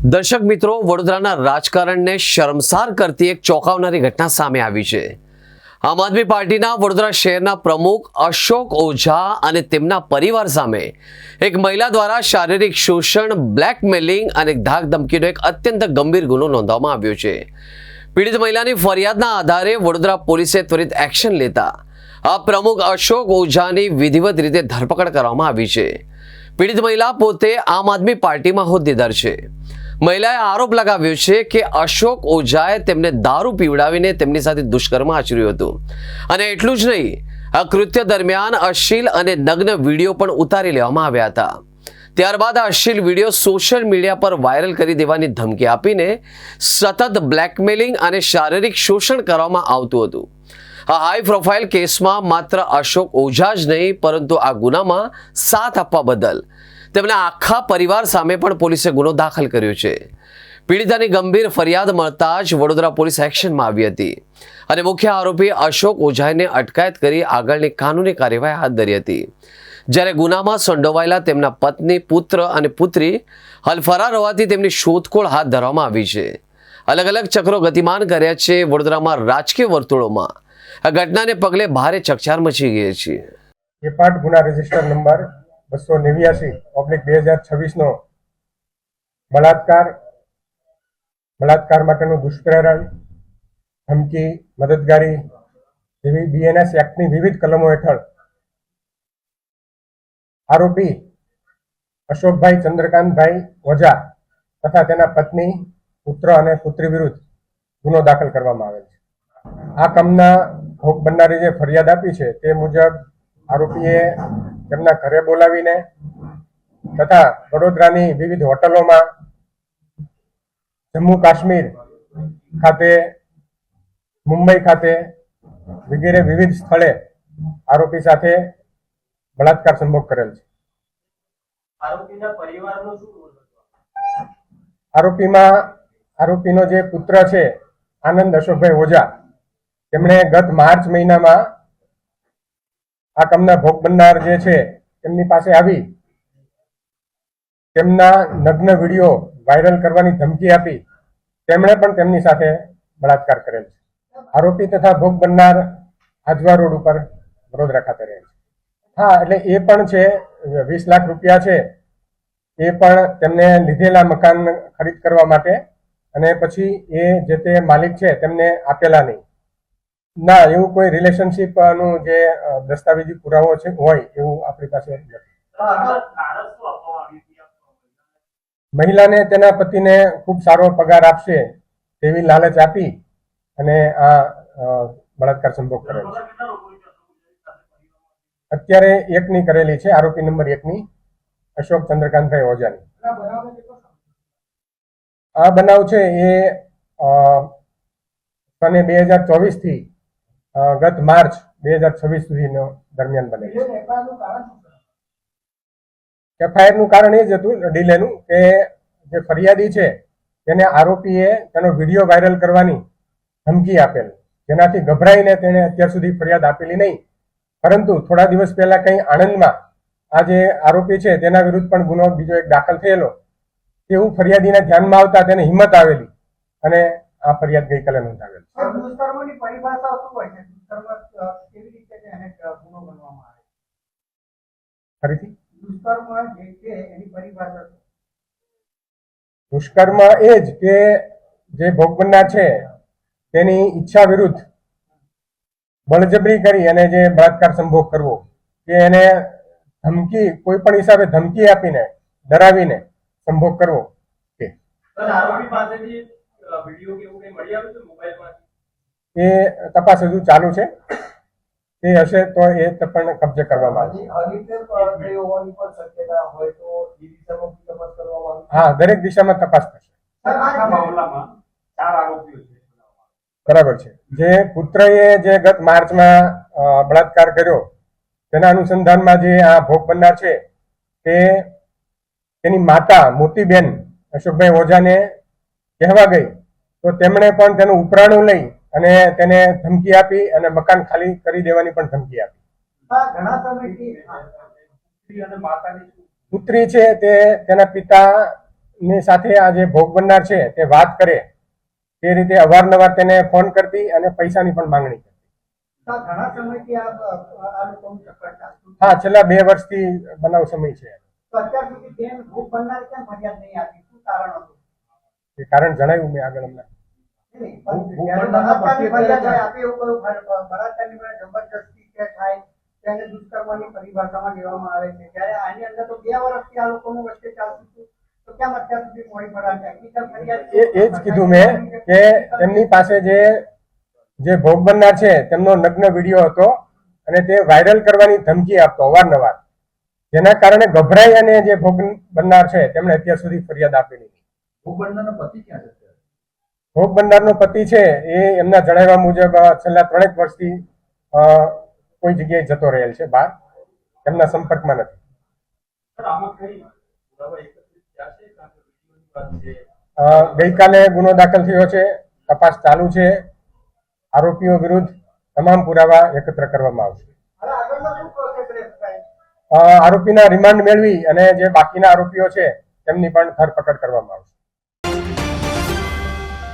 દર્શક મિત્રો, વડોદરાના રાજકારણને શર્મસાર કરતી એક ચોંકાવનારી ઘટના સામે આવી છે। આમ આદમી પાર્ટીના વડોદરા શહેરના પ્રમુખ અશોક ઓઝા અને તેમના પરિવાર સામે એક મહિલા દ્વારા શારીરિક શોષણ, બ્લેકમેલિંગ અને ધાકધમકીનો એક અત્યંત ગંભીર ગુનો નોંધવામાં આવ્યો છે। પીડિત મહિલાની ફરિયાદના આધારે વડોદરા પોલીસે ત્વરિત એક્શન લેતા આ પ્રમુખ અશોક ઓઝાની વિધિવત રીતે ધરપકડ કરવામાં આવી છે। પીડિત મહિલા પોતે આમ આદમી પાર્ટીમાં હોદ્દેદાર છે। મહિલાએ આરોપ લગાવ્યો છે કે અશોક ઓઝાએ તેમને દારૂ પીવડાવીને તેમની સાથે દુષ્કર્મ આચર્યું હતું અને એટલું જ નહીં, આ કૃત્ય દરમિયાન અશ્લીલ અને નગ્ન વિડીયો પણ ઉતારી લેવામાં આવ્યા હતા। ત્યારબાદ આ અશ્લીલ વિડીયો સોશિયલ મીડિયા પર વાયરલ કરી દેવાની ધમકી આપીને સતત બ્લેકમેલિંગ અને શારીરિક શોષણ કરવામાં આવતું હતું। આ હાઈ પ્રોફાઇલ કેસમાં માત્ર અશોક ઓઝા જ નહીં, પરંતુ આ ગુનામાં સાથ આપવા બદલ તેમના આખા પરિવાર સામે પણ પોલીસે ગુનો દાખલ કર્યો છે। પીડિતાની ગંભીર ફરિયાદ મળતા જ વડોદરા પોલીસ એક્શનમાં આવી હતી અને મુખ્ય આરોપી અશોક ઓઝાને અટકાયત કરી આગળની કાનૂની કાર્યવાહી હાથ ધરી હતી। જ્યારે ગુનામાં સંડોવાયેલા તેમના પત્ની, પુત્ર અને પુત્રી હાલ ફરાર હોવાથી તેમની શોધખોળ હાથ ધરવામાં આવી છે। અલગ અલગ ચક્રો ગતિમાન કર્યા છે। વડોદરામાં રાજકીય વર્તુળોમાં આ ઘટનાને પગલે ભારે ચકચાર મચી ગઈ છે। એ પાઠ ગુના રજિસ્ટર નંબર 289/2026 નો બળાત્કાર માટેનું દુષ્પ્રેરણ, ધમકી, મદદગારી જેવી BNS એક્ટની વિવિધ કલમો હેઠળ આરોપી અશોકભાઈ ચંદ્રકાંતભાઈ ઓઝા તથા તેના પત્ની, પુત્ર અને પુત્રી વિરુદ્ધ ગુનો દાખલ કરવામાં આવેલ છે। આ કામના ભોગ બનનારી જે ફરિયાદ આપી છે તે મુજબ આરોપીએ તેમના ઘરે બોલાવીને તથા વડોદરાની વિવિધ હોટલોમાં, જમ્મુ કાશ્મીર ખાતે, મુંબઈ ખાતે વગેરે વિવિધ સ્થળે આરોપી સાથે બળાત્કાર સંભોગ કરેલ છે। આરોપીનો જે પુત્ર છે આનંદ અશોકભાઈ ઓઝા, તેમણે ગત માર્ચ મહિનામાં આ કામના ભોગ બનનાર જે છે તેમની પાસે આવી તેમના નગ્ન વિડીયો વાયરલ કરવાની ધમકી આપી તેમણે પણ તેમની સાથે બળાત્કાર કરેલ છે। આરોપી તથા ભોગ બનનાર આજવા રોડ ઉપર વડોદરા ખાતે રહે છે। હા, એટલે એ પણ છે 20 લાખ રૂપિયા છે એ પણ તેમને લીધેલા મકાન ખરીદ કરવા માટે અને પછી એ જે તે માલિક છે તેમને આપેલા નહીં। ના, એવું કોઈ રિલેશનશીપ નું જે દસ્તાવેજી પુરાવો છે હોય એવું આપણી પાસે નથી। મહિલાને તેના પતિને ખૂબ સારો પગાર આપશે તેવી લાલચ આપી અને આ બળાત્કાર સંભોગ કરેલ છે। અત્યારે એકની કરેલી છે, આરોપી નંબર 1ની અશોક ચંદ્રકાંતભાઈ ઓઝાની। આ બનાવ છે એ સને 2024 થી ગત માર્ચ 2026 સુધીનો દરમિયાન બને છે। FIR નું કારણ એ જ હતું ડીલેનું કે જે ફરિયાદી છે તેને આરોપીએ તેનો વિડીયો વાયરલ કરવાની ધમકી આપેલ, જેનાથી ગભરાઈને તેને અત્યાર સુધી ફરિયાદ આપેલી નહીં, પરંતુ થોડા દિવસ પહેલા કંઈ આણંદમાં આ જે આરોપી છે તેના વિરુદ્ધ પણ ગુનો બીજો એક દાખલ થયેલો, તેવું ફરિયાદીના ધ્યાનમાં આવતા તેને હિંમત આવેલી અને આ ફરિયાદ ગઈકાલે નોંધાવેલ છે। ફરીથી દુષ્કર્મ એ જ કે જે ભોગ બનનાર છે તેની ઈચ્છા વિરુદ્ધ બળજબરી કરી અને જે બળાત્કાર સંભોગ કરવો, કે એને ધમકી, કોઈ પણ હિસાબે ધમકી આપીને, ડરાવીને સંભોગ કરવો એ તપાસ હજુ ચાલુ છે। એ હશે તો એ પણ કબજે કરવામાં આવશે। હા, દરેક દિશામાં તપાસ થશે। બરાબર છે। જે પુત્રએ જે ગત માર્ચમાં બળાત્કાર કર્યો તેના અનુસંધાનમાં જે આ ભોગ બનનાર છે તે તેની માતા મોતીબેન અશોકભાઈ ઓઝાને કહેવા ગઈ તો તેમણે પણ તેનું ઉપરાણું લઈ અને તેને ધમકી આપી અને મકાન ખાલી કરી દેવાની પણ ધમકી આપી। પુત્રી છે તે તેના પિતા ની સાથે આ જે ભોગ બનનાર છે તે વાત કરે તે રીતે અવારનવાર તેને ફોન કરતી અને પૈસાની પણ માંગણી કરતી. ઘણા સમયથી આ લોકોનું ચક્કર ચાલતું હા, છેલ્લા 2 વર્ષથી બનાવ સમય છે. તો અત્યાર સુધી બેન ભોગ બનનાર કેમ ફરિયાદ નહીં આપી? શું કારણ હતું? એ કારણ જણાવ્યું મેં આગળ હમણાં. નહીં, પણ જ્યારે બળાત્કારની ફરિયાદ હોય, આપે એવું કહ્યું, બળાત્કારની ફરિયાદ જબરજસ્તી કે થાય તેને દુષ્કર્મની પરિભાષામાં લેવામાં આવે છે. જ્યારે આની અંદર તો 2 વર્ષથી આ લોકોનું વચ્ચે ચાલતું હતું, તો કેમ અત્યાર સુધી મોડી પડે? ટેકનિકલ ફરિયાદ એ જ કીધું મેં કે તેમની પાસે જે ભોગ બનનાર છે તેમનો નગ્ન વિડીયો હતો અને તે વાયરલ કરવાની ધમકી આપતો અવારનવાર, જેના કારણે ગભરાઈ અને જે ભોગ બનનાર છે તેમણે અત્યાર સુધી ફરિયાદ આપેલી નથી. ભોગ બનનારનો પતિ ક્યાં છે? ભોગ બનનારનો પતિ છે એ એમના જણાવ્યા મુજબ છેલ્લા 3 વર્ષથી કોઈ જગ્યાએ જતો રહેલ છે બહાર, તેમના સંપર્કમાં નથી. ગઈકાલે ગુનો દાખલ થયો છે, તપાસ ચાલુ છે. આરોપીઓ વિરુદ્ધ તમામ પુરાવા એકત્ર કરવામાં આવશે. હવે આગળનો શું પ્રોસેસ રહેશે? આરોપીના રિમાન્ડ મેળવી અને જે બાકીના આરોપીઓ છે તેમની પણ ધરપકડ કરવામાં આવશે.